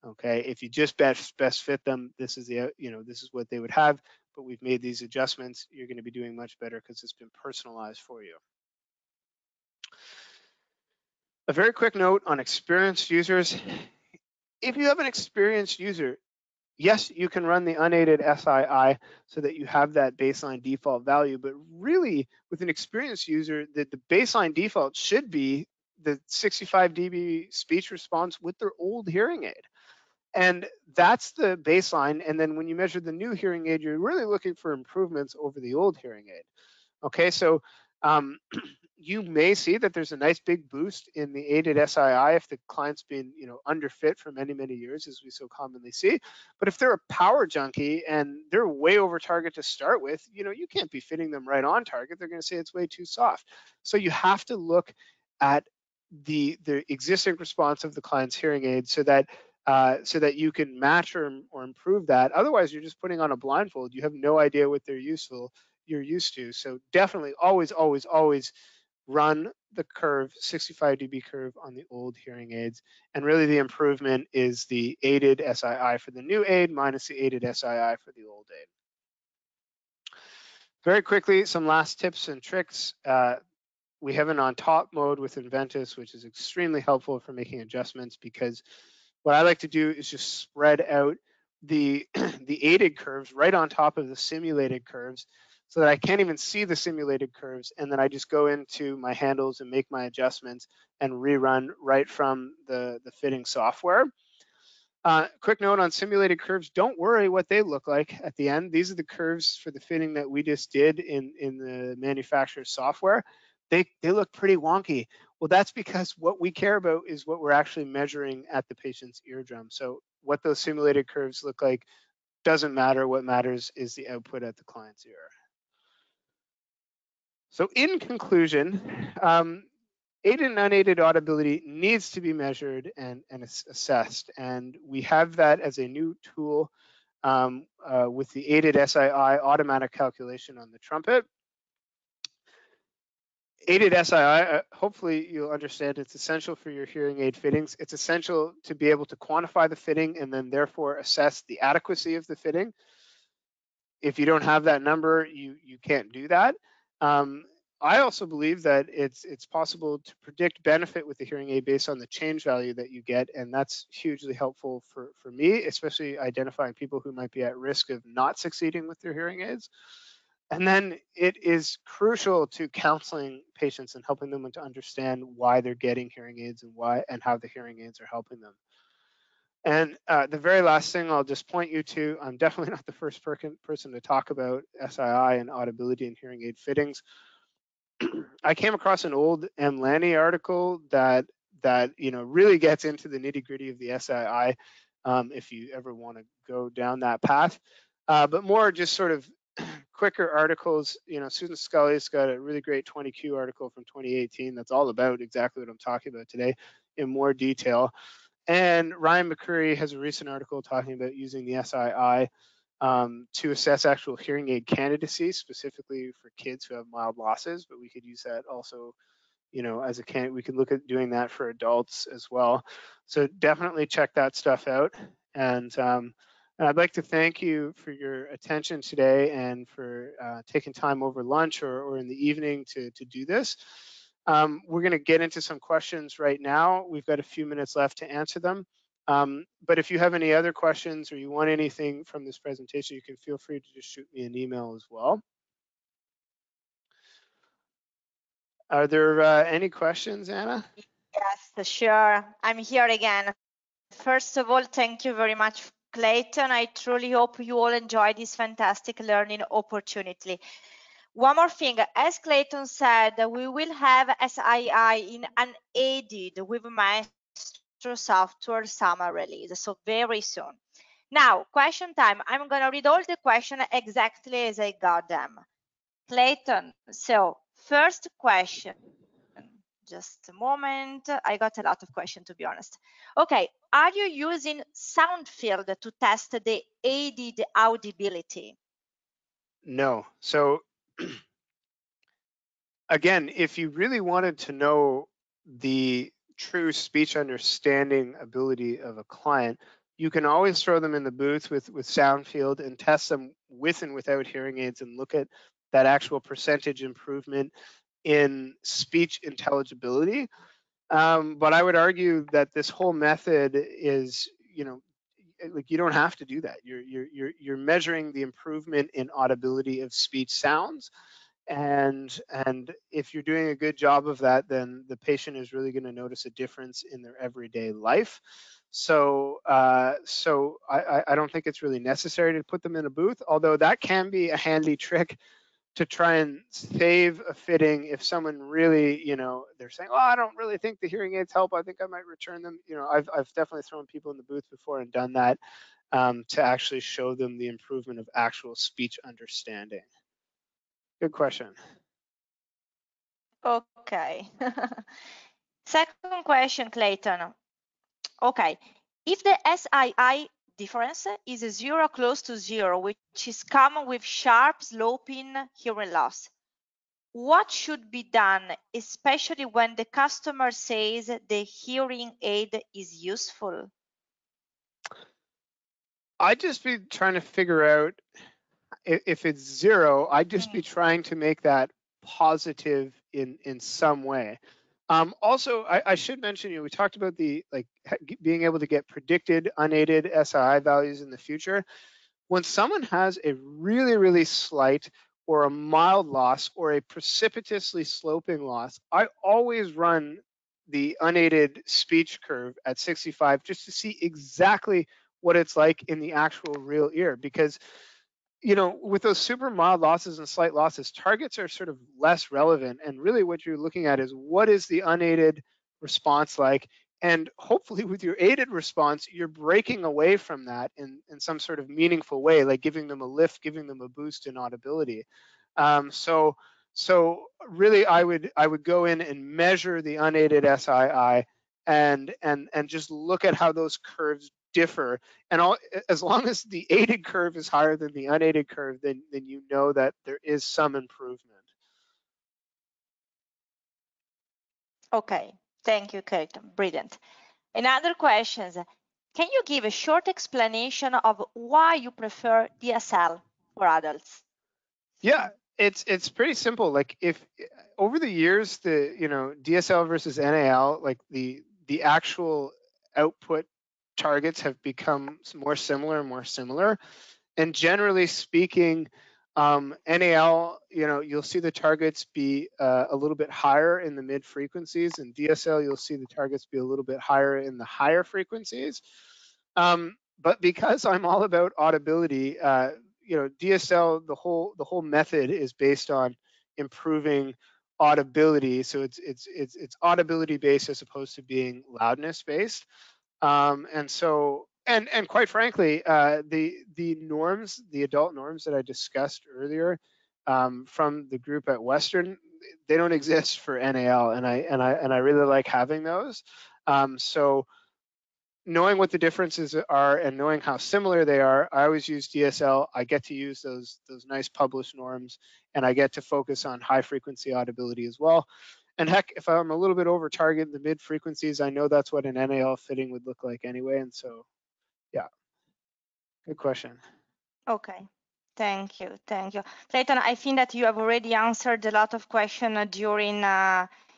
Okay, if you just best fit them, this is this is what they would have. But we've made these adjustments. You're going to be doing much better because it's been personalized for you. A very quick note on experienced users. If you have an experienced user, yes, you can run the unaided SII so that you have that baseline default value, but really with an experienced user, the baseline default should be the 65 dB speech response with their old hearing aid. And that's the baseline. And then when you measure the new hearing aid, you're really looking for improvements over the old hearing aid. Okay, so you may see that there's a nice big boost in the aided SII if the client's been, underfit for many, many years, as we so commonly see. But if they're a power junkie and they're way over target to start with, you can't be fitting them right on target. They're going to say it's way too soft. So you have to look at the existing response of the client's hearing aid so that you can match or improve that. Otherwise, you're just putting on a blindfold. You have no idea what you're used to. So definitely always, always, always run the curve, 65 dB curve on the old hearing aids. And really the improvement is the aided SII for the new aid minus the aided SII for the old aid. Very quickly, some last tips and tricks. We have an on top mode with Inventus, which is extremely helpful for making adjustments, because what I like to do is just spread out the the aided curves right on top of the simulated curves so that I can't even see the simulated curves, and then I just go into my handles and make my adjustments and rerun right from the fitting software. Quick note on simulated curves, don't worry what they look like at the end. These are the curves for the fitting that we just did in the manufacturer's software. They look pretty wonky. Well, that's because what we care about is what we're actually measuring at the patient's eardrum. So what those simulated curves look like doesn't matter. What matters is the output at the client's ear. So in conclusion, aided and unaided audibility needs to be measured and assessed. And we have that as a new tool with the aided SII automatic calculation on the trumpet. Aided SII, hopefully you'll understand it's essential for your hearing aid fittings. It's essential to be able to quantify the fitting and then therefore assess the adequacy of the fitting. If you don't have that number, you can't do that. I also believe that it's possible to predict benefit with the hearing aid based on the change value that you get, and that's hugely helpful for me, especially identifying people who might be at risk of not succeeding with their hearing aids. And then it is crucial to counseling patients and helping them to understand why they're getting hearing aids and how the hearing aids are helping them. And the very last thing I'll just point you to, I'm definitely not the first person to talk about SII and audibility and hearing aid fittings. I came across an old M. Lanny article that really gets into the nitty gritty of the SII if you ever want to go down that path. But more just sort of quicker articles. Susan Scully's got a really great 20Q article from 2018 that's all about exactly what I'm talking about today in more detail. And Ryan McCurry has a recent article talking about using the SII to assess actual hearing aid candidacy, specifically for kids who have mild losses. But we could use that also, as a candidate. We could look at doing that for adults as well. So definitely check that stuff out. And I'd like to thank you for your attention today and for taking time over lunch or in the evening to do this. We're going to get into some questions right now. We've got a few minutes left to answer them. But if you have any other questions or you want anything from this presentation, you can feel free to just shoot me an email as well. Are there any questions, Anna? Yes, sure. I'm here again. First of all, thank you very much, Clayton. I truly hope you all enjoy this fantastic learning opportunity. One more thing, as Clayton said, we will have SII in unaided with Maestro software summer release, so very soon. Now, question time. I'm going to read all the questions exactly as I got them. Clayton, so first question. Just a moment. I got a lot of questions, to be honest. Okay, are you using Soundfield to test the aided audibility? No. So again, if you really wanted to know the true speech understanding ability of a client, you can always throw them in the booth with Soundfield and test them with and without hearing aids and look at that actual percentage improvement in speech intelligibility. But I would argue that this whole method is, like you don't have to do that. You're measuring the improvement in audibility of speech sounds, and if you're doing a good job of that, then the patient is really going to notice a difference in their everyday life. So I don't think it's really necessary to put them in a booth, although that can be a handy trick to try and save a fitting if someone really, they're saying, oh, I don't really think the hearing aids help, I think I might return them. I've definitely thrown people in the booth before and done that, to actually show them the improvement of actual speech understanding. Good question. Okay. Second question, Clayton. Okay, if the SII difference is zero close to zero, which is common with sharp sloping hearing loss, what should be done, especially when the customer says the hearing aid is useful? I'd just be trying to figure out if it's zero, I'd just be trying to make that positive in some way. Also, I should mention, we talked about the being able to get predicted unaided SII values in the future. When someone has a really, really slight or a mild loss or a precipitously sloping loss, I always run the unaided speech curve at 65 just to see exactly what it's like in the actual real ear, because with those super mild losses and slight losses, targets are sort of less relevant. And really what you're looking at is what is the unaided response like? And hopefully with your aided response, you're breaking away from that in some sort of meaningful way, like giving them a lift, giving them a boost in audibility. So really I would go in and measure the unaided SII and just look at how those curves differ. And as long as the aided curve is higher than the unaided curve, then you know that there is some improvement. Okay, thank you, Clayton. Brilliant. Another question, can you give a short explanation of why you prefer DSL for adults? Yeah, it's pretty simple. Like if over the years, the DSL versus NAL, like the actual output targets have become more similar and more similar. And generally speaking, NAL, you'll see the targets be a little bit higher in the mid frequencies, and DSL, you'll see the targets be a little bit higher in the higher frequencies. But because I'm all about audibility, DSL, the whole method is based on improving audibility. So it's audibility based as opposed to being loudness based. And quite frankly, the norms, the adult norms that I discussed earlier, from the group at Western, they don't exist for NAL, and I really like having those. So knowing what the differences are and knowing how similar they are, I always use DSL. I get to use those nice published norms, and I get to focus on high frequency audibility as well. And heck, if I'm a little bit over target in the mid frequencies, I know that's what an NAL fitting would look like anyway. And so, yeah, good question. Okay, thank you, thank you. Clayton, I think that you have already answered a lot of questions during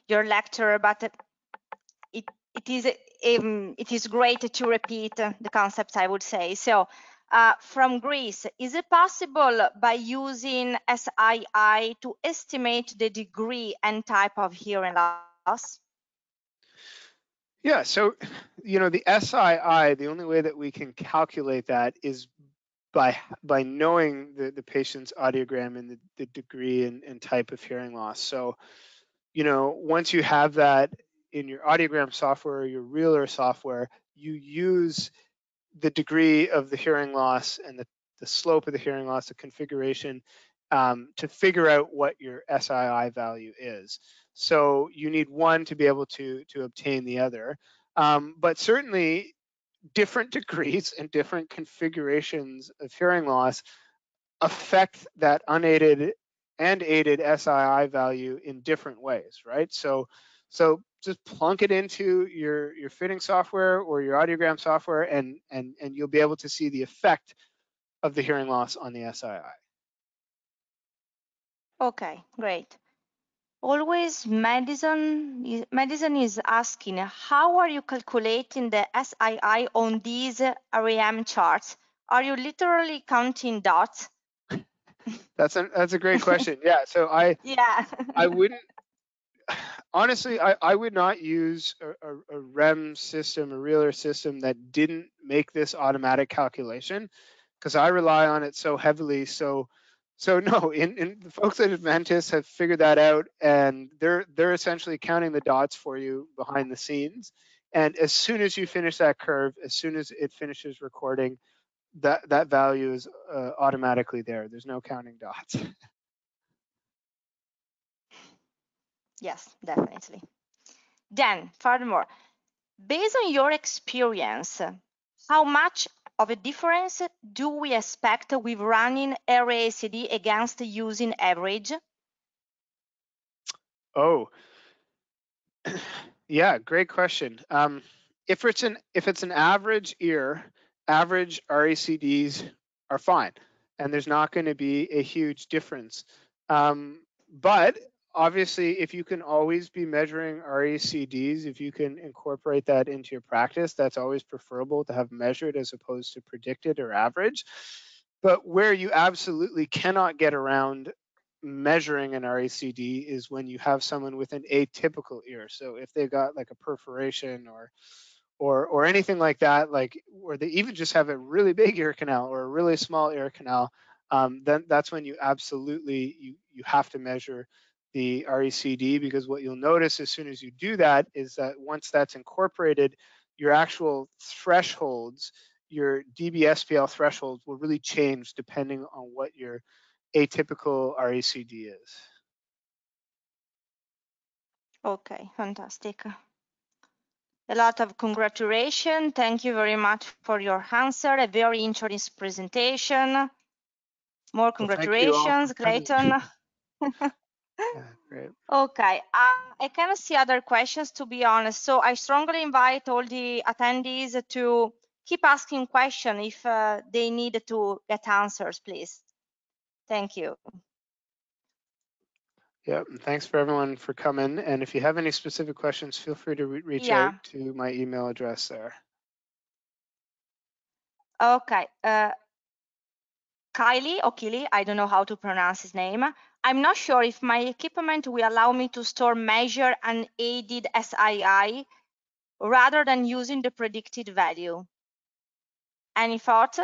your lecture, but it is great to repeat the concepts, I would say. So from Greece, is it possible by using SII to estimate the degree and type of hearing loss? Yeah, so the SII, the only way that we can calculate that is by knowing the patient's audiogram and the degree and type of hearing loss. So once you have that in your audiogram software or your Reeler software, you use the degree of the hearing loss and the slope of the hearing loss, the configuration, to figure out what your SII value is. So you need one to be able to obtain the other. But certainly different degrees and different configurations of hearing loss affect that unaided and aided SII value in different ways, right? So just plunk it into your fitting software or your audiogram software, and you'll be able to see the effect of the hearing loss on the SII. Okay, great. Always Madison is asking, how are you calculating the SII on these REM charts? Are you literally counting dots? That's a great question. Yeah, so Yeah. I wouldn't honestly, I would not use a REM system, a realer system that didn't make this automatic calculation, because I rely on it so heavily. So no, in the folks at Adventis have figured that out, and they're essentially counting the dots for you behind the scenes. And as soon as you finish that curve, as soon as it finishes recording, that value is automatically there. There's no counting dots. Yes, definitely. Then, furthermore, based on your experience, how much of a difference do we expect with running RACD against using average? Oh, yeah, great question. If it's an average ear, average RACDs are fine, and there's not going to be a huge difference. But obviously, if you can always be measuring RACDs, if you can incorporate that into your practice, that's always preferable to have measured as opposed to predicted or average. But where you absolutely cannot get around measuring an RACD is when you have someone with an atypical ear. So if they've got like a perforation or anything like that, like, or they even just have a really big ear canal or a really small ear canal, then that's when you absolutely you have to measure the RECD, because what you'll notice as soon as you do that is that once that's incorporated, your actual thresholds, your dB/SPL thresholds will really change depending on what your atypical RECD is. Okay, fantastic. A lot of congratulations. Thank you very much for your answer. A very interesting presentation. More Well, thank you all congratulations, for coming. Clayton. Yeah, great. Okay, I cannot see other questions, to be honest. So I strongly invite all the attendees to keep asking questions if they need to get answers, please. Thank you. Yeah, and thanks for everyone for coming. And if you have any specific questions, feel free to reach out to my email address there. Okay. Kylie or Kili, I don't know how to pronounce his name. I'm not sure if my equipment will allow me to store measure and aided SII rather than using the predicted value. Any thought?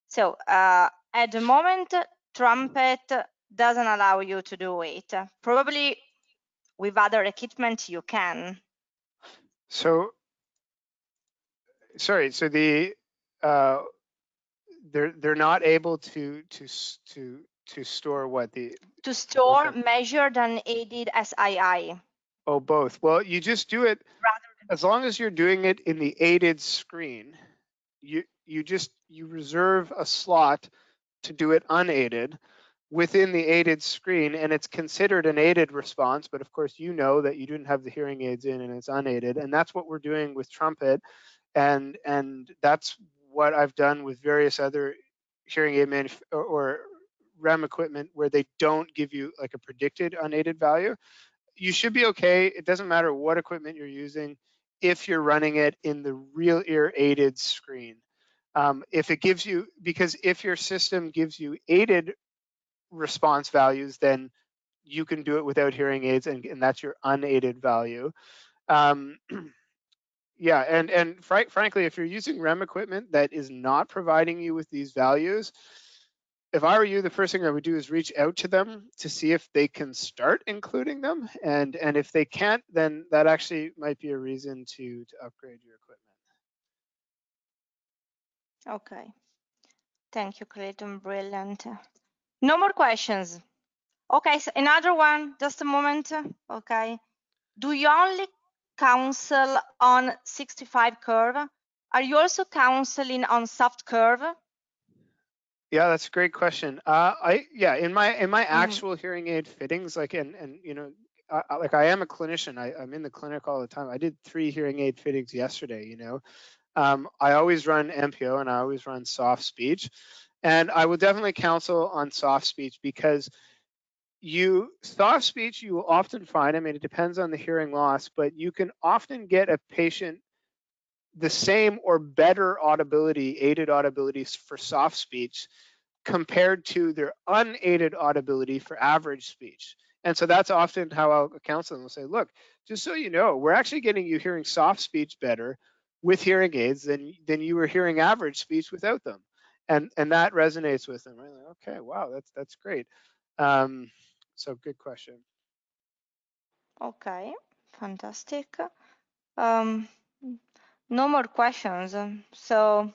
So at the moment, Trumpet doesn't allow you to do it. Probably with other equipment you can. So, sorry. So they're not able to store what the To store okay. measured and aided SII. Oh, both. Well, you just do it as long as you're doing it in the aided screen. You reserve a slot to do it unaided within the aided screen, and it's considered an aided response, but of course you know that you didn't have the hearing aids in and it's unaided, and that's what we're doing with Trumpet, and that's what I've done with various other hearing aid or REM equipment where they don't give you like a predicted unaided value. You should be okay. It doesn't matter what equipment you're using if you're running it in the real ear aided screen. If it gives you, because if your system gives you aided response values, then you can do it without hearing aids, and that's your unaided value. Um, yeah, and frankly, if you're using REM equipment that is not providing you with these values, if I were you, the first thing I would do is reach out to them to see if they can start including them, and if they can't, then that actually might be a reason to upgrade your equipment. Okay. Thank you, Clayton. Brilliant. No more questions. Okay, so another one, just a moment. Okay. Do you only counsel on 65 curve? Are you also counseling on soft curve? Yeah, that's a great question. In my actual hearing aid fittings, like, and you know, I am a clinician. I'm in the clinic all the time. I did 3 hearing aid fittings yesterday. You know, I always run MPO and I always run soft speech, and I will definitely counsel on soft speech because soft speech, you will often find, I mean, it depends on the hearing loss, but you can often get a patient the same or better audibility, aided audibility for soft speech compared to their unaided audibility for average speech. And so that's often how a counselor will say, look, just so you know, we're actually getting you hearing soft speech better with hearing aids than you were hearing average speech without them. And that resonates with them. Right? Like, okay, wow, that's great. So good question. Okay, fantastic. No more questions. So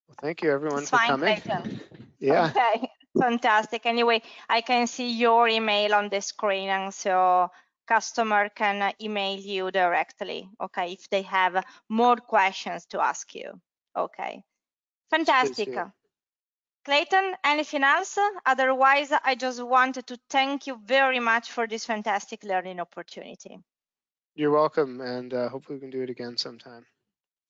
Well, thank you everyone it's for fine, coming. Clayton. Yeah. Okay, fantastic. Anyway, I can see your email on the screen, and so customer can email you directly, okay, if they have more questions to ask you. Okay, fantastic. Clayton, anything else? Otherwise, I just wanted to thank you very much for this fantastic learning opportunity. You're welcome, and hopefully we can do it again sometime.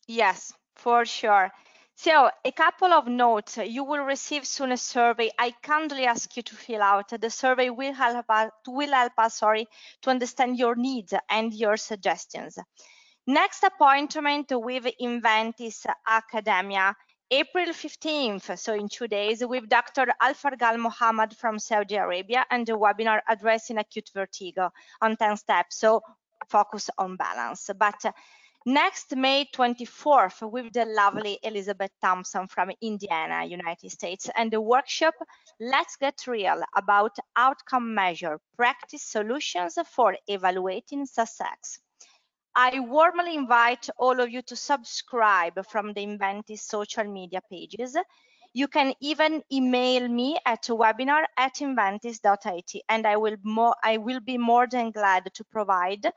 Yes, for sure. So a couple of notes. You will receive soon a survey. I kindly ask you to fill out. The survey will help us to understand your needs and your suggestions. Next appointment with Inventis Academia, April 15th, so in 2 days, with Dr. Alfargal Mohammed from Saudi Arabia, and the webinar addressing acute vertigo on 10 steps, so focus on balance. But next, May 24th, with the lovely Elizabeth Thompson from Indiana, United States, and the workshop, Let's Get Real, about outcome measure practice solutions for evaluating success. I warmly invite all of you to subscribe from the Inventis social media pages. You can even email me at webinar@inventis.it, and I will be more than glad to provide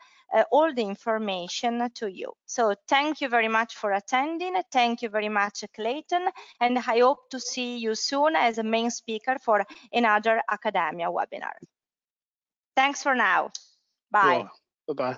all the information to you. So thank you very much for attending. Thank you very much, Clayton, and I hope to see you soon as a main speaker for another academia webinar. Thanks for now. Bye. Bye-bye.